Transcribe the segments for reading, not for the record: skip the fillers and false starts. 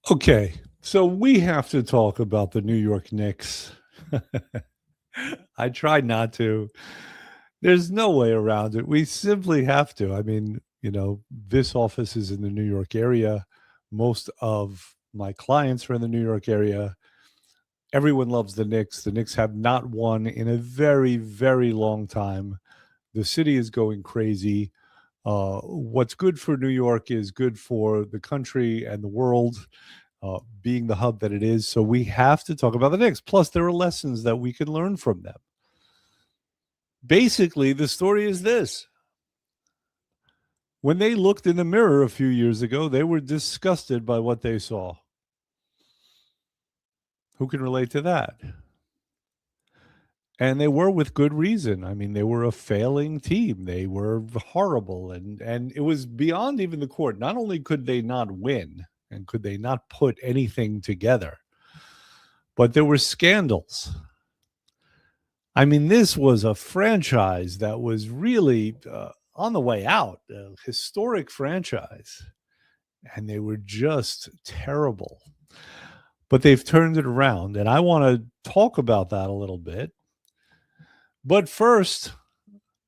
Okay, so we have to talk about the New York Knicks. I try not to. There's no way around it. We simply have to. I mean, this office is in the New York area. Most of my clients are in the New York area. Everyone loves the Knicks. The Knicks have not won in a very, very long time. The city is going crazy. What's good for New York is good for the country and the world, being the hub that it is. So we have to talk about the Knicks. Plus, there are lessons that we can learn from them. Basically, the story is this. When they looked in the mirror a few years ago, they were disgusted by what they saw. Who can relate to that? And they were with good reason. I mean, they were a failing team. They were horrible. And it was beyond even the court. Not only could they not win and could they not put anything together, but there were scandals. I mean, this was a franchise that was really on the way out, a historic franchise, and they were just terrible. But they've turned it around, and I want to talk about that a little bit. But first,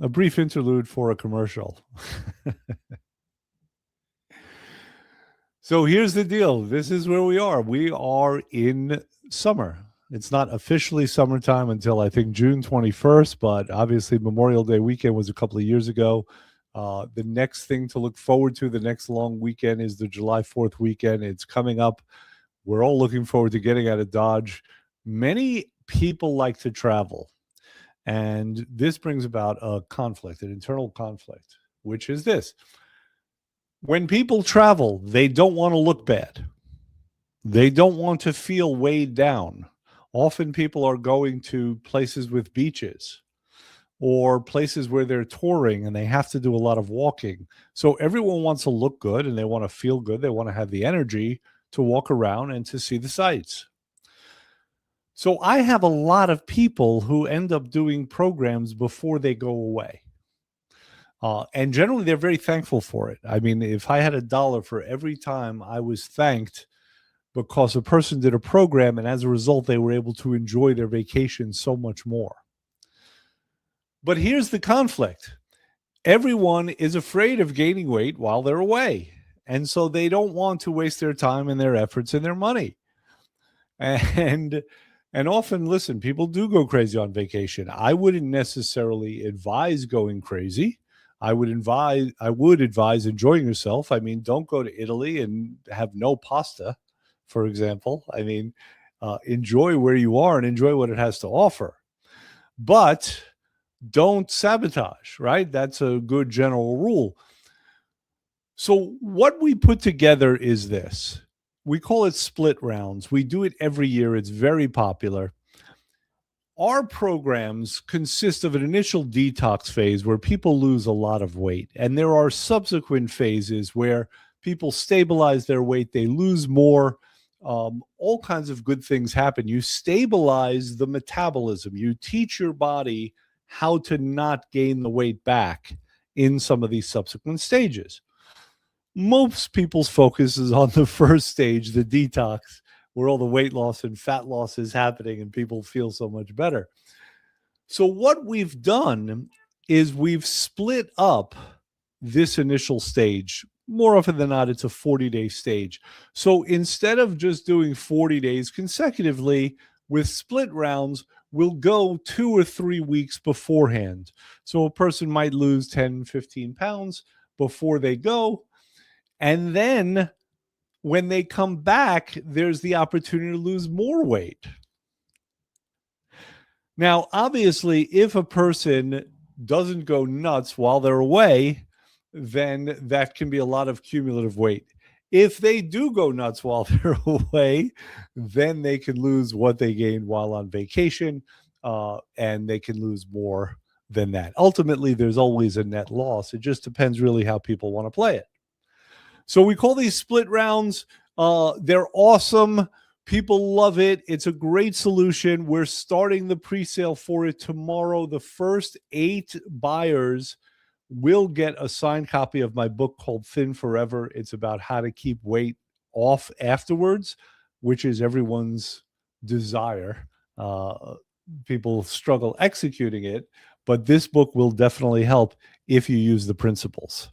a brief interlude for a commercial. So here's the deal. This is where we are. We are in summer. It's not officially summertime until I think June 21st, but obviously Memorial Day weekend was a couple of years ago. The next thing to look forward to, the next long weekend, is the July 4th weekend. It's coming up. We're all looking forward to getting out of Dodge. Many people like to travel, and this brings about a conflict, an internal conflict, which is this. When people travel, they don't want to look bad. They don't want to feel weighed down. Often people are going to places with beaches or places where they're touring and they have to do a lot of walking. So everyone wants to look good and they want to feel good. They want to have the energy to walk around and to see the sights. So I have a lot of people who end up doing programs before they go away. And generally, they're very thankful for it. I mean, if I had $1 for every time I was thanked because a person did a program and as a result, they were able to enjoy their vacation so much more. But here's the conflict. Everyone is afraid of gaining weight while they're away. And so they don't want to waste their time and their efforts and their money. And often, listen, people do go crazy on vacation. I wouldn't necessarily advise going crazy. I would advise enjoying yourself. I mean, don't go to Italy and have no pasta, for example. I mean, enjoy where you are and enjoy what it has to offer. But don't sabotage, right? That's a good general rule. So what we put together is this. We call it split rounds. We do it every year. It's very popular. Our programs consist of an initial detox phase where people lose a lot of weight. And there are subsequent phases where people stabilize their weight, they lose more. All kinds of good things happen. You stabilize the metabolism. You teach your body how to not gain the weight back in some of these subsequent stages. Most people's focus is on the first stage, the detox, where all the weight loss and fat loss is happening and people feel so much better. So what we've done is we've split up this initial stage. More often than not, it's a 40-day stage. So instead of just doing 40 days consecutively with split rounds, we'll go 2 or 3 weeks beforehand. So a person might lose 10, 15 pounds before they go. And then when they come back, there's the opportunity to lose more weight. Now, obviously, if a person doesn't go nuts while they're away, then that can be a lot of cumulative weight. If they do go nuts while they're away, then they can lose what they gained while on vacation, and they can lose more than that. Ultimately, there's always a net loss. It just depends really how people want to play it. So we call these split rounds. They're awesome. People love it. It's a great solution. We're starting the pre-sale for it tomorrow. The first 8 buyers will get a signed copy of my book called Thin Forever. It's about how to keep weight off afterwards, which is everyone's desire. People struggle executing it, but this book will definitely help if you use the principles.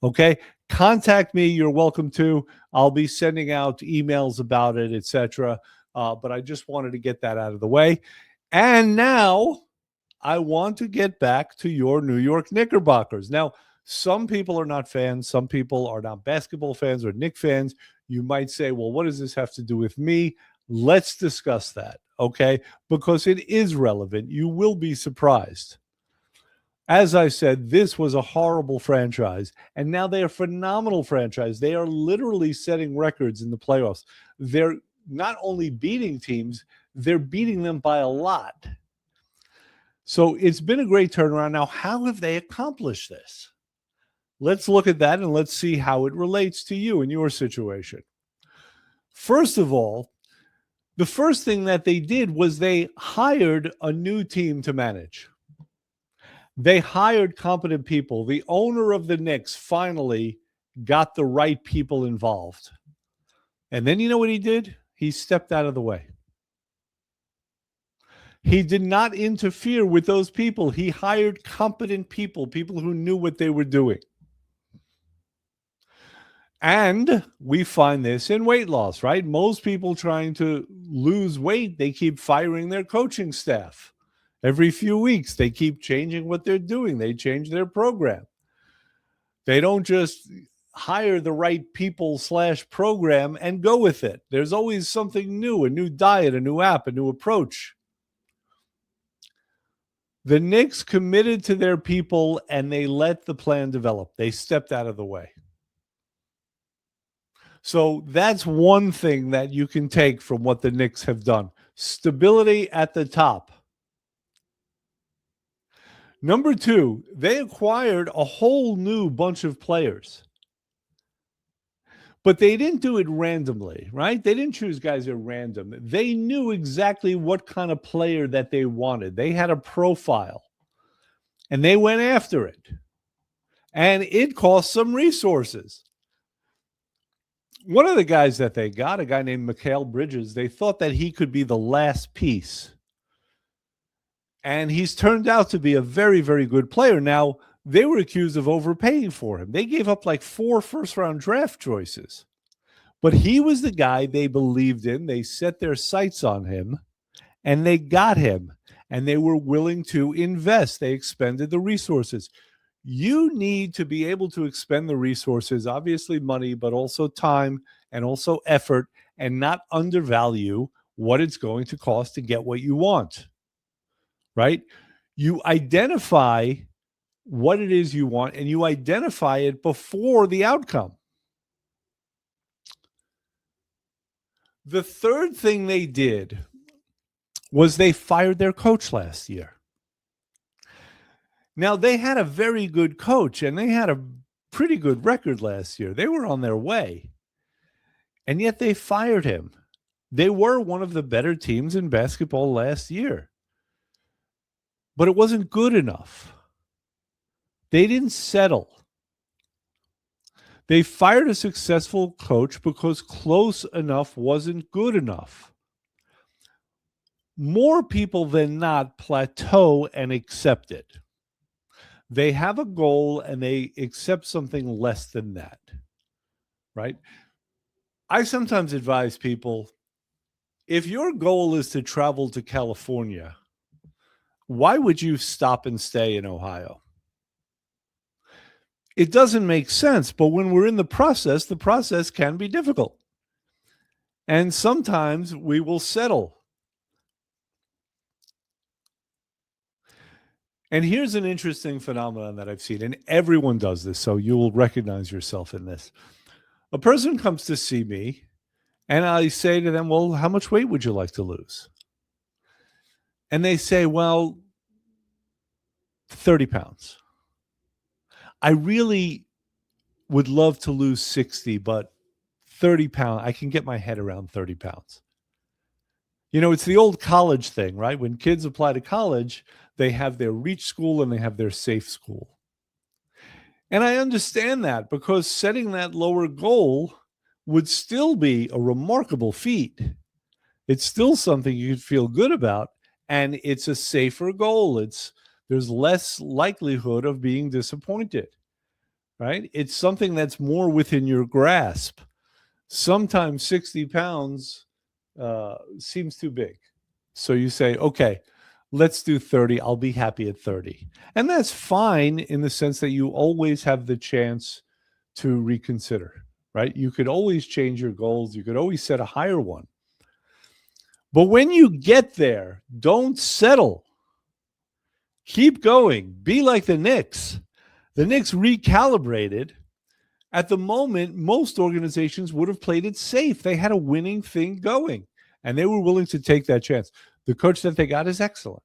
Okay, contact me. You're welcome to. I'll be sending out emails about it, etc. But I just wanted to get that out of the way. And now I want to get back to your New York Knickerbockers. Now, some people are not fans. Some people are not basketball fans or Knick fans. You might say, well, what does this have to do with me? Let's discuss that, okay? Because it is relevant. You will be surprised. As I said, this was a horrible franchise, and now they are a phenomenal franchise. They are literally setting records in the playoffs. They're not only beating teams, they're beating them by a lot. So it's been a great turnaround. Now, how have they accomplished this? Let's look at that and let's see how it relates to you and your situation. First of all, the first thing that they did was they hired a new team to manage. They hired competent people. The owner of the Knicks finally got the right people involved. And then you know what he did? He stepped out of the way. He did not interfere with those people. He hired competent people, people who knew what they were doing. And we find this in weight loss, right? Most people trying to lose weight, they keep firing their coaching staff. Every few weeks, they keep changing what they're doing. They change their program. They don't just hire the right people / program and go with it. There's always something new, a new diet, a new app, a new approach. The Knicks committed to their people and they let the plan develop. They stepped out of the way. So that's one thing that you can take from what the Knicks have done. Stability at the top. Number two, they acquired a whole new bunch of players. But they didn't do it randomly, right? They didn't choose guys at random. They knew exactly what kind of player that they wanted. They had a profile, and they went after it. And it cost some resources. One of the guys that they got, a guy named Mikal Bridges, they thought that he could be the last piece. And he's turned out to be a very, very good player. Now, they were accused of overpaying for him. They gave up like 4 first-round draft choices. But he was the guy they believed in. They set their sights on him, and they got him. And they were willing to invest. They expended the resources. You need to be able to expend the resources, obviously money, but also time and also effort, and not undervalue what it's going to cost to get what you want, right? You identify what it is you want, and you identify it before the outcome. The third thing they did was they fired their coach last year. Now, they had a very good coach, and they had a pretty good record last year. They were on their way, and yet they fired him. They were one of the better teams in basketball last year, but it wasn't good enough. They didn't settle. They fired a successful coach because close enough wasn't good enough. More people than not plateau and accept it. They have a goal and they accept something less than that, right? I sometimes advise people, if your goal is to travel to California, why would you stop and stay in Ohio? It doesn't make sense, but when we're in the process can be difficult. And sometimes we will settle. And here's an interesting phenomenon that I've seen, and everyone does this, so you will recognize yourself in this. A person comes to see me, and I say to them, well, how much weight would you like to lose? And they say, well, 30 pounds. I really would love to lose 60, but 30 pounds, I can get my head around 30 pounds. You know, it's the old college thing, right? When kids apply to college, they have their reach school and they have their safe school. And I understand that, because setting that lower goal would still be a remarkable feat. It's still something you could feel good about, and it's a safer goal. There's less likelihood of being disappointed, right? It's something that's more within your grasp. Sometimes 60 pounds seems too big. So you say, okay, let's do 30. I'll be happy at 30. And that's fine in the sense that you always have the chance to reconsider, right? You could always change your goals. You could always set a higher one. But when you get there, don't settle. Keep going. Be like the Knicks. The Knicks recalibrated. At the moment, most organizations would have played it safe. They had a winning thing going, and they were willing to take that chance. The coach that they got is excellent.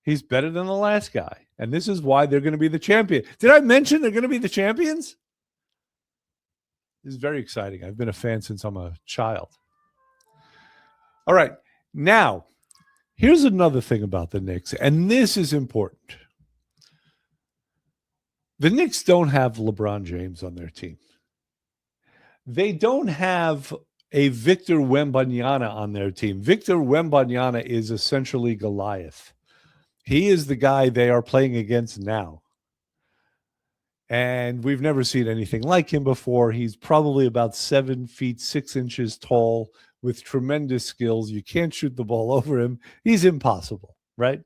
He's better than the last guy, and this is why they're going to be the champion. Did I mention they're going to be the champions? This is very exciting. I've been a fan since I'm a child. All right, now, here's another thing about the Knicks, and this is important. The Knicks don't have LeBron James on their team. They don't have a Victor Wembanyama on their team. Victor Wembanyama is essentially Goliath. He is the guy they are playing against now. And we've never seen anything like him before. He's probably about 7 feet, 6 inches tall with tremendous skills. You can't shoot the ball over him. He's impossible, right?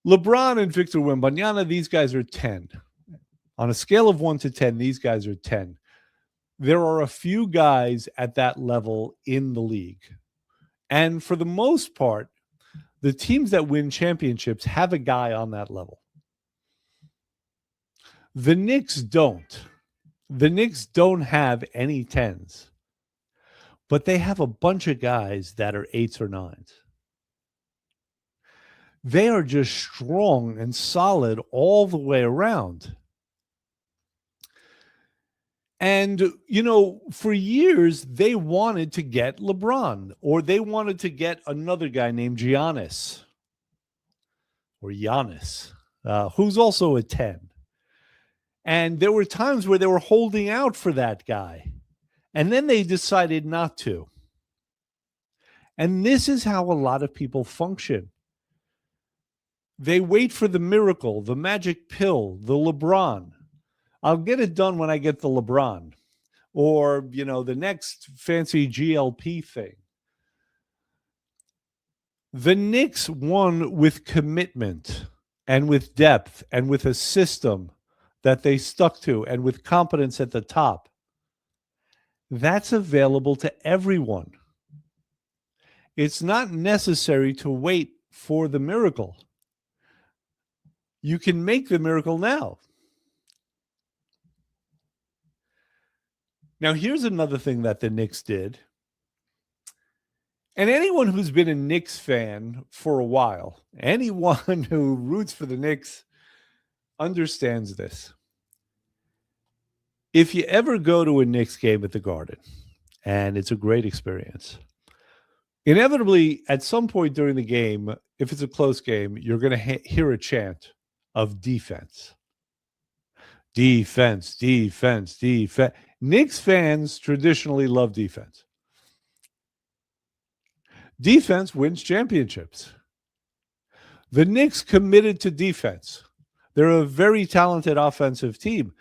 LeBron and Victor Wembanyama, these guys are 10. On a scale of 1 to 10, these guys are 10. There are a few guys at that level in the league. And for the most part, the teams that win championships have a guy on that level. The Knicks don't. The Knicks don't have any 10s. But they have a bunch of guys that are 8s or 9s. They are just strong and solid all the way around. And, you know, for years, they wanted to get LeBron, or they wanted to get another guy named Giannis, who's also a 10. And there were times where they were holding out for that guy. And then they decided not to. And this is how a lot of people function. They wait for the miracle, the magic pill, the LeBron. I'll get it done when I get the LeBron, or, you know, the next fancy GLP thing. The Knicks won with commitment and with depth and with a system that they stuck to and with competence at the top. That's available to everyone. It's not necessary to wait for the miracle. You can make the miracle now. Now, here's another thing that the Knicks did. And anyone who's been a Knicks fan for a while, anyone who roots for the Knicks understands this. If you ever go to a Knicks game at the Garden, and it's a great experience, inevitably, at some point during the game, if it's a close game, you're going to hear a chant of defense. Defense, defense, defense. Knicks fans traditionally love defense. Defense wins championships. The Knicks committed to defense. They're a very talented offensive team.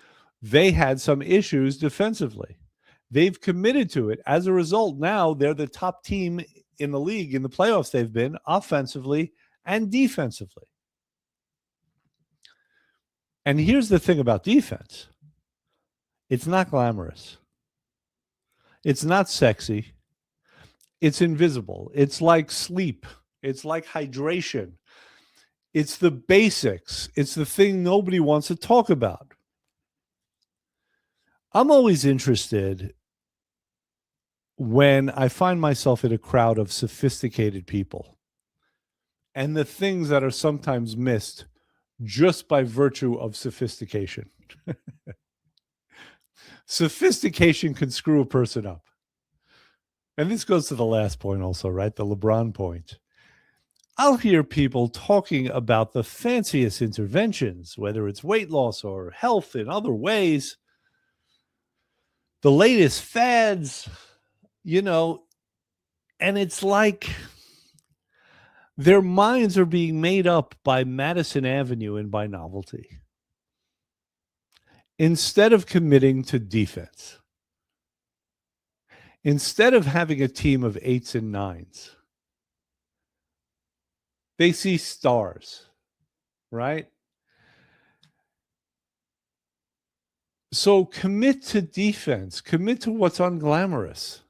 They had some issues defensively. They've committed to it. As a result, now they're the top team in the league in the playoffs they've been, offensively and defensively. And here's the thing about defense. It's not glamorous. It's not sexy. It's invisible. It's like sleep. It's like hydration. It's the basics. It's the thing nobody wants to talk about. I'm always interested when I find myself in a crowd of sophisticated people and the things that are sometimes missed just by virtue of sophistication. Sophistication can screw a person up. And this goes to the last point also, right? The LeBron point. I'll hear people talking about the fanciest interventions, whether it's weight loss or health in other ways. the latest fads, you know, and it's like their minds are being made up by Madison Avenue and by novelty instead of committing to defense. Instead of having a team of 8s and 9s, they see stars, right? So commit to defense, commit to what's unglamorous,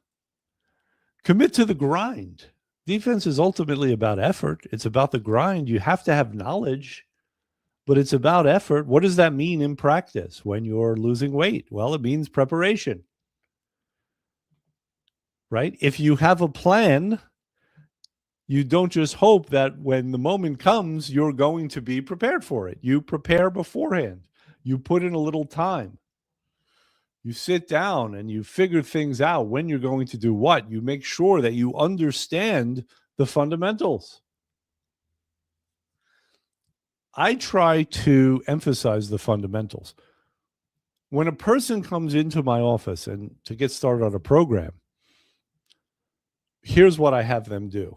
commit to the grind. Defense is ultimately about effort. It's about the grind. You have to have knowledge, but it's about effort. What does that mean in practice when you're losing weight? Well, it means preparation, right? If you have a plan, you don't just hope that when the moment comes, you're going to be prepared for it. You prepare beforehand. You put in a little time. You sit down and you figure things out when you're going to do what. You make sure that you understand the fundamentals. I try to emphasize the fundamentals. When a person comes into my office and to get started on a program, here's what I have them do.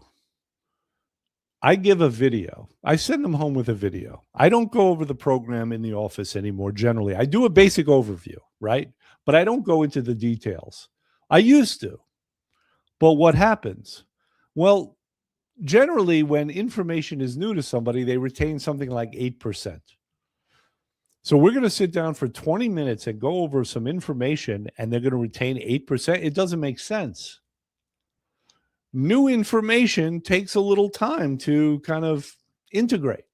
I give a video. I send them home with a video. I don't go over the program in the office anymore generally. I do a basic overview, right? But I don't go into the details. I used to. But what happens? Well, generally, when information is new to somebody, they retain something like 8%. So we're going to sit down for 20 minutes and go over some information, and they're going to retain 8%. It doesn't make sense. New information takes a little time to kind of integrate.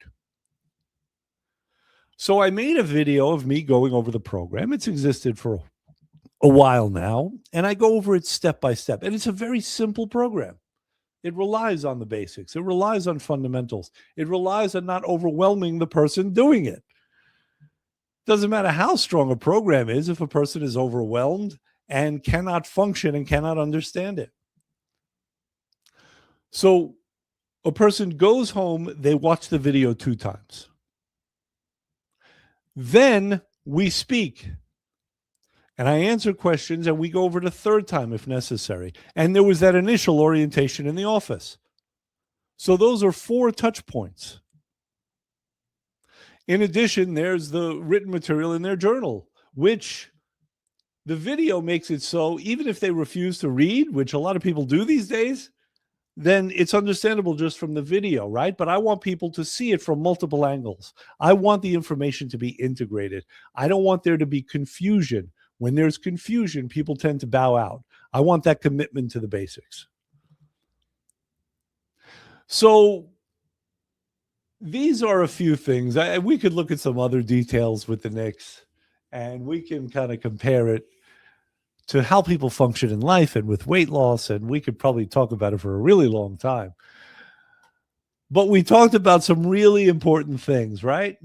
So I made a video of me going over the program. It's existed for a while now, and I go over it step by step. And it's a very simple program. It relies on the basics. It relies on fundamentals. It relies on not overwhelming the person doing it. Doesn't matter how strong a program is if a person is overwhelmed and cannot function and cannot understand it. So a person goes home, they watch the video 2 times. Then we speak. And I answer questions, and we go over the 3rd time if necessary. And there was that initial orientation in the office. So those are 4 touch points. In addition, there's the written material in their journal, which the video makes it so even if they refuse to read, which a lot of people do these days, then it's understandable just from the video, right? But I want people to see it from multiple angles. I want the information to be integrated. I don't want there to be confusion. When there's confusion, people tend to bow out. I want that commitment to the basics. So these are a few things. We could look at some other details with the Knicks, and we can kind of compare it to how people function in life and with weight loss, and we could probably talk about it for a really long time. But we talked about some really important things, right?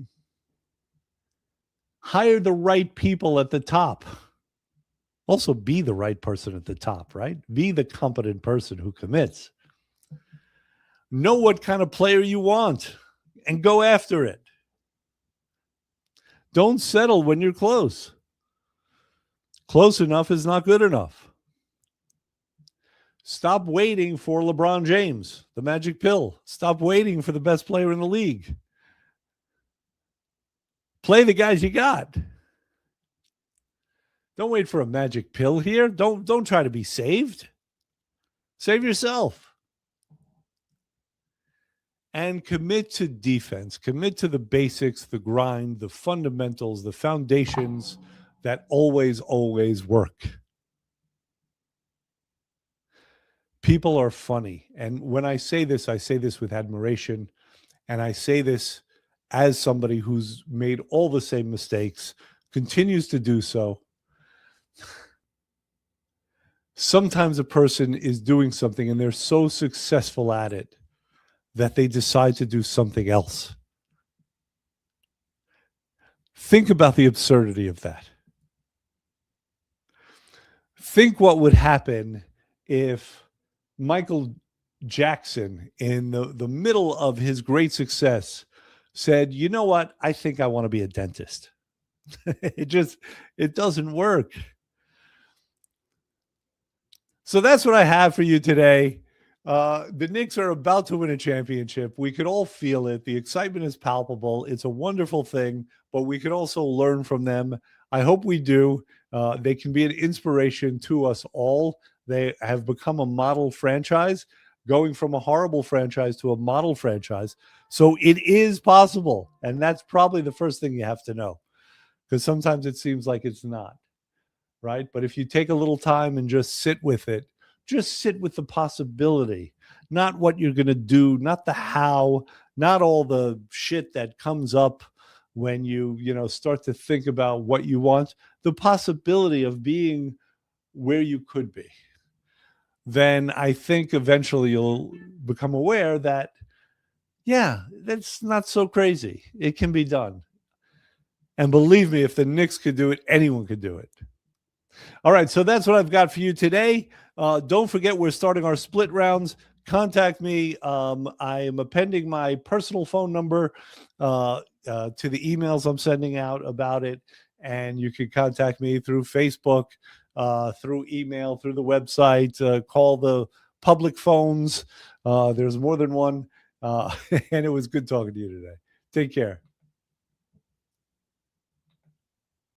Hire the right people at the top. Also, be the right person at the top, right? Be the competent person who commits. Know what kind of player you want and go after it. Don't settle when you're close. Close enough is not good enough. Stop waiting for LeBron James, the magic pill. Stop waiting for the best player in the league. Play the guys you got. Don't wait for a magic pill here. Don't try to be saved. Save yourself. And commit to defense. Commit to the basics, the grind, the fundamentals, the foundations that always work. People are funny. And when I say this with admiration. And I say this as somebody who's made all the same mistakes, continues to do so. Sometimes a person is doing something and they're so successful at it that they decide to do something else. Think about the absurdity of that. Think what would happen if Michael Jackson, in the middle of his great success, said, you know what? I think I want to be a dentist. It doesn't work. So that's what I have for you today. The Knicks are about to win a championship. We could all feel it. The excitement is palpable. It's a wonderful thing, but we can also learn from them. I hope we do. They can be an inspiration to us all. They have become a model franchise, going from a horrible franchise to a model franchise. So it is possible. And that's probably the first thing you have to know, because sometimes it seems like it's not. Right? But if you take a little time and just sit with it, just sit with the possibility, not what you're going to do, not the how, not all the shit that comes up when you start to think about what you want, the possibility of being where you could be. Then I think eventually you'll become aware that, yeah, that's not so crazy. It can be done. And believe me, if the Knicks could do it, anyone could do it. All right, so that's what I've got for you today. Don't forget, we're starting our split rounds. Contact me. I am appending my personal phone number to the emails I'm sending out about it. And you can contact me through Facebook, through email, through the website, call the public phones. There's more than one. And it was good talking to you today. Take care.